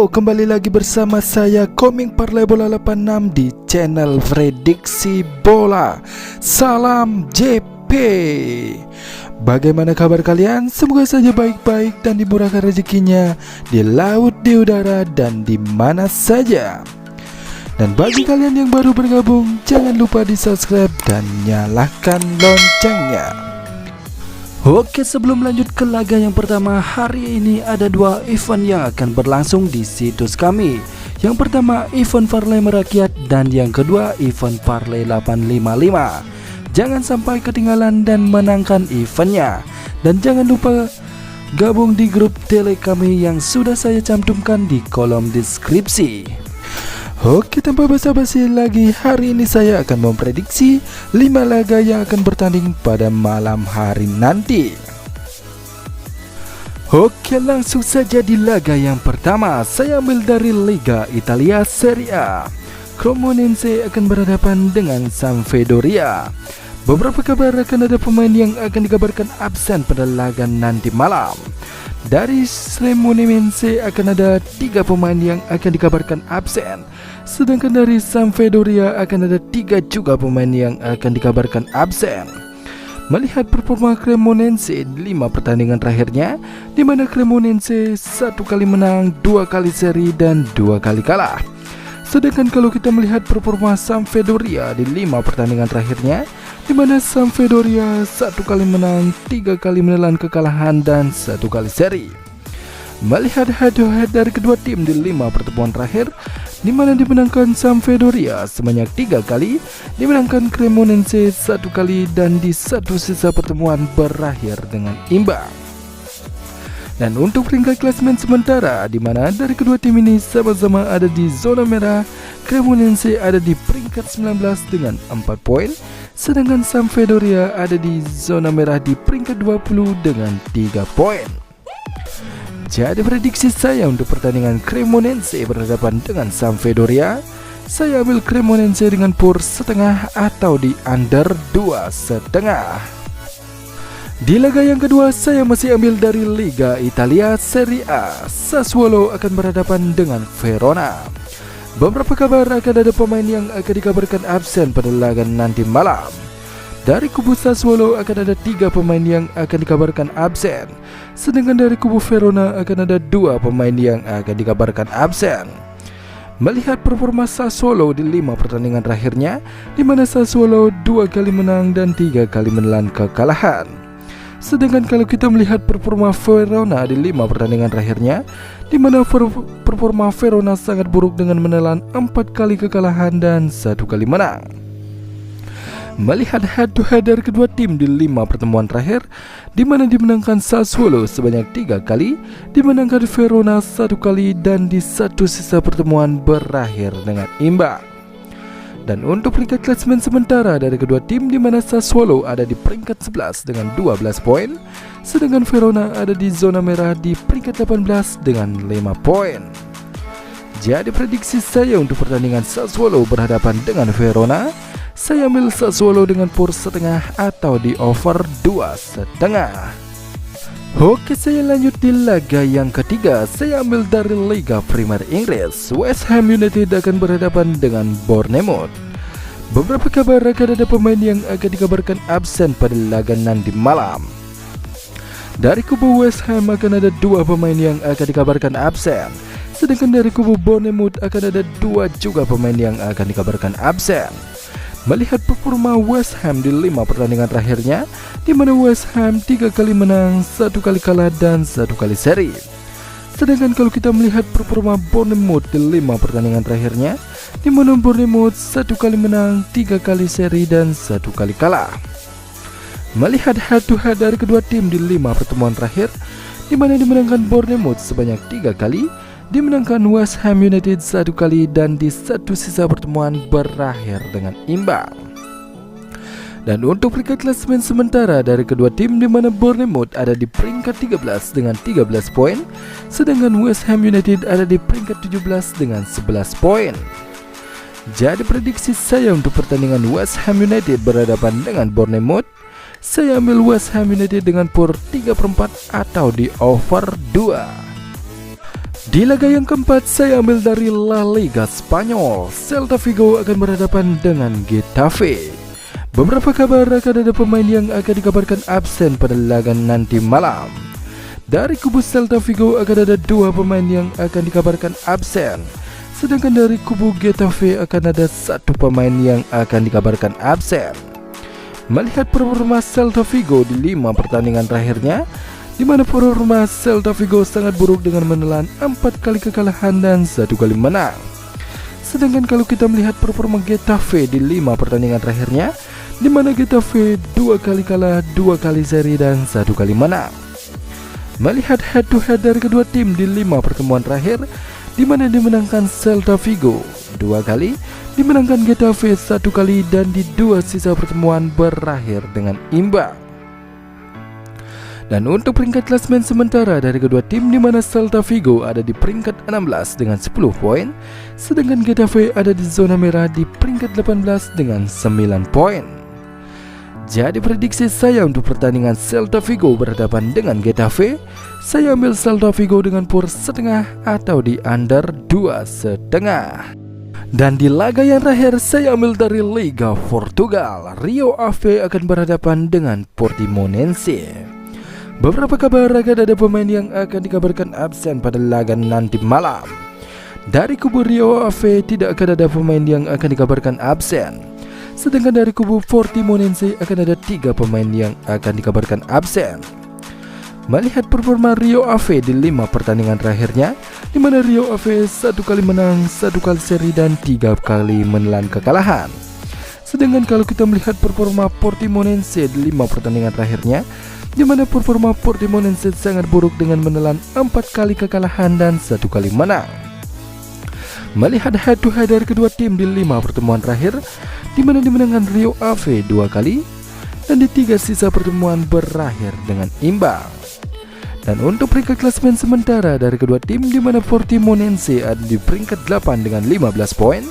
Yo, kembali lagi bersama saya Koming Parlay Bola 86 di channel Prediksi Bola. Salam JP. Bagaimana kabar kalian? Semoga saja baik-baik dan dimurahkan rezekinya di laut, di udara, dan di mana saja. Dan bagi kalian yang baru bergabung, jangan lupa di subscribe dan nyalakan loncengnya. Oke, sebelum lanjut ke laga yang pertama, hari ini ada dua event yang akan berlangsung di situs kami. Yang pertama event parlay merakyat dan yang kedua event parlay 855. Jangan sampai ketinggalan dan menangkan eventnya. Dan jangan lupa gabung di grup tele kami yang sudah saya cantumkan di kolom deskripsi. Oke, tanpa basa-basi lagi, hari ini saya akan memprediksi 5 laga yang akan bertanding pada malam hari nanti. Oke, langsung saja di laga yang pertama. Saya ambil dari Liga Italia Serie A. Cremonese akan berhadapan dengan Sampdoria. Beberapa kabar akan ada pemain yang akan dikabarkan absen pada laga nanti malam. Dari Cremonese akan ada 3 pemain yang akan dikabarkan absen. Sedangkan dari Sampdoria akan ada 3 juga pemain yang akan dikabarkan absen. Melihat performa Cremonese di 5 pertandingan terakhirnya, di mana Cremonese 1 kali menang, 2 kali seri, dan 2 kali kalah. Sedangkan kalau kita melihat performa Sampdoria di 5 pertandingan terakhirnya, di mana Sampdoria 1 kali menang, 3 kali menelan kekalahan, dan 1 kali seri. Melihat head-to-head dari kedua tim di 5 pertemuan terakhir, di mana dimenangkan Sampdoria sebanyak 3 kali, dimenangkan Cremonese 1 kali, dan di satu sisa pertemuan berakhir dengan imbang. Dan untuk peringkat klasemen sementara, di mana dari kedua tim ini sama-sama ada di zona merah, Cremonese ada di peringkat 19 dengan 4 poin, sedangkan Sampdoria ada di zona merah di peringkat 20 dengan 3 poin. Jadi prediksi saya untuk pertandingan Cremonese berhadapan dengan Sampdoria, saya ambil Cremonese dengan PUR setengah atau di under 2,5. Di laga yang kedua, saya masih ambil dari Liga Italia Serie A. Sassuolo akan berhadapan dengan Verona. Beberapa kabar akan ada pemain yang akan dikabarkan absen pada laga nanti malam. Dari kubu Sassuolo akan ada 3 pemain yang akan dikabarkan absen. Sedangkan dari kubu Verona akan ada 2 pemain yang akan dikabarkan absen. Melihat performa Sassuolo di 5 pertandingan terakhirnya, di mana Sassuolo 2 kali menang dan 3 kali menelan kekalahan. Sedangkan kalau kita melihat performa Verona di 5 pertandingan terakhirnya, di mana performa Verona sangat buruk dengan menelan 4 kali kekalahan dan 1 kali menang. Melihat head-to-head dari kedua tim di 5 pertemuan terakhir, di mana dimenangkan Sassuolo sebanyak 3 kali, dimenangkan Verona 1 kali, dan di satu sisa pertemuan berakhir dengan imbang. Dan untuk peringkat klasemen sementara dari kedua tim, di mana Sassuolo ada di peringkat 11 dengan 12 poin, sedangkan Verona ada di zona merah di peringkat 18 dengan 5 poin. Jadi prediksi saya untuk pertandingan Sassuolo berhadapan dengan Verona, saya ambil Sassuolo dengan PUR setengah atau di over 2,5. Oke, saya lanjut di laga yang ketiga. Saya ambil dari Liga Premier Inggris. West Ham United akan berhadapan dengan Bournemouth. Beberapa kabar akan ada pemain yang akan dikabarkan absen pada laga nanti malam. Dari kubu West Ham akan ada 2 pemain yang akan dikabarkan absen. Sedangkan dari kubu Bournemouth akan ada 2 juga pemain yang akan dikabarkan absen. Melihat performa West Ham di 5 pertandingan terakhirnya, di mana West Ham 3 kali menang, 1 kali kalah, dan 1 kali seri. Sedangkan kalau kita melihat performa Bournemouth di 5 pertandingan terakhirnya, di mana Bournemouth 1 kali menang, 3 kali seri, dan 1 kali kalah. Melihat head-to-head dari kedua tim di 5 pertemuan terakhir, di mana dimenangkan Bournemouth sebanyak 3 kali, dimenangkan West Ham United 1 kali, dan di satu sisa pertemuan berakhir dengan imbang. Dan untuk peringkat klasemen sementara dari kedua tim, di mana Bournemouth ada di peringkat 13 dengan 13 poin, sedangkan West Ham United ada di peringkat 17 dengan 11 poin. Jadi prediksi saya untuk pertandingan West Ham United berhadapan dengan Bournemouth, saya ambil West Ham United dengan PUR 3/4 atau di over 2. Di laga yang keempat saya ambil dari La Liga Spanyol. Celta Vigo akan berhadapan dengan Getafe. Beberapa kabar akan ada pemain yang akan dikabarkan absen pada laga nanti malam. Dari kubu Celta Vigo akan ada 2 pemain yang akan dikabarkan absen. Sedangkan dari kubu Getafe akan ada 1 pemain yang akan dikabarkan absen. Melihat performa Celta Vigo di 5 pertandingan terakhirnya, di mana performa Celta Vigo sangat buruk dengan menelan 4 kali kekalahan dan 1 kali menang. Sedangkan kalau kita melihat performa Getafe di 5 pertandingan terakhirnya, di mana Getafe 2 kali kalah, 2 kali seri dan 1 kali menang. Melihat head to head dari kedua tim di 5 pertemuan terakhir, di mana dimenangkan Celta Vigo 2 kali, dimenangkan Getafe 1 kali, dan di 2 sisa pertemuan berakhir dengan imbang. Dan untuk peringkat klasemen sementara dari kedua tim, di mana Celta Vigo ada di peringkat 16 dengan 10 poin, sedangkan Getafe ada di zona merah di peringkat 18 dengan 9 poin. Jadi prediksi saya untuk pertandingan Celta Vigo berhadapan dengan Getafe, saya ambil Celta Vigo dengan PUR setengah atau di under 2,5. Dan di laga yang terakhir saya ambil dari Liga Portugal. Rio Ave akan berhadapan dengan Portimonense. Beberapa kabar akan ada pemain yang akan dikabarkan absen pada laga nanti malam. Dari kubu Rio Ave tidak akan ada pemain yang akan dikabarkan absen. Sedangkan dari kubu Portimonense akan ada 3 pemain yang akan dikabarkan absen. Melihat performa Rio Ave di 5 pertandingan terakhirnya, di mana Rio Ave 1 kali menang, 1 kali seri dan 3 kali menelan kekalahan. Sedangkan kalau kita melihat performa Portimonense di 5 pertandingan terakhirnya, di mana performa Portimonense sangat buruk dengan menelan 4 kali kekalahan dan 1 kali menang. Melihat head to head dari kedua tim di 5 pertemuan terakhir, di mana dimenangkan Rio Ave 2 kali, dan di 3 sisa pertemuan berakhir dengan imbang. Dan untuk peringkat klasemen sementara dari kedua tim, di mana Portimonense ada di peringkat 8 dengan 15 poin,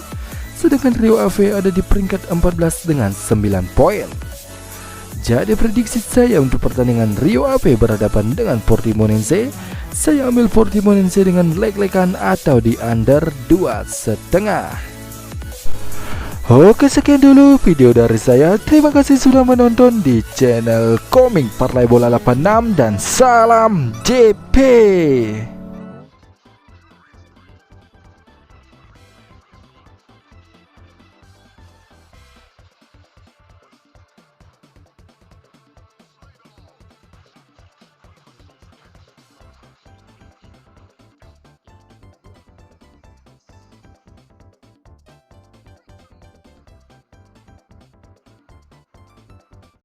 sedangkan Rio Ave ada di peringkat 14 dengan 9 poin. Jadi prediksi saya untuk pertandingan Rio Ave berhadapan dengan Portimonense, saya ambil Portimonense dengan leg-legan atau di under 2,5. Oke, sekian dulu video dari saya. Terima kasih sudah menonton di channel Komik Parlay Bola 86 dan salam JP.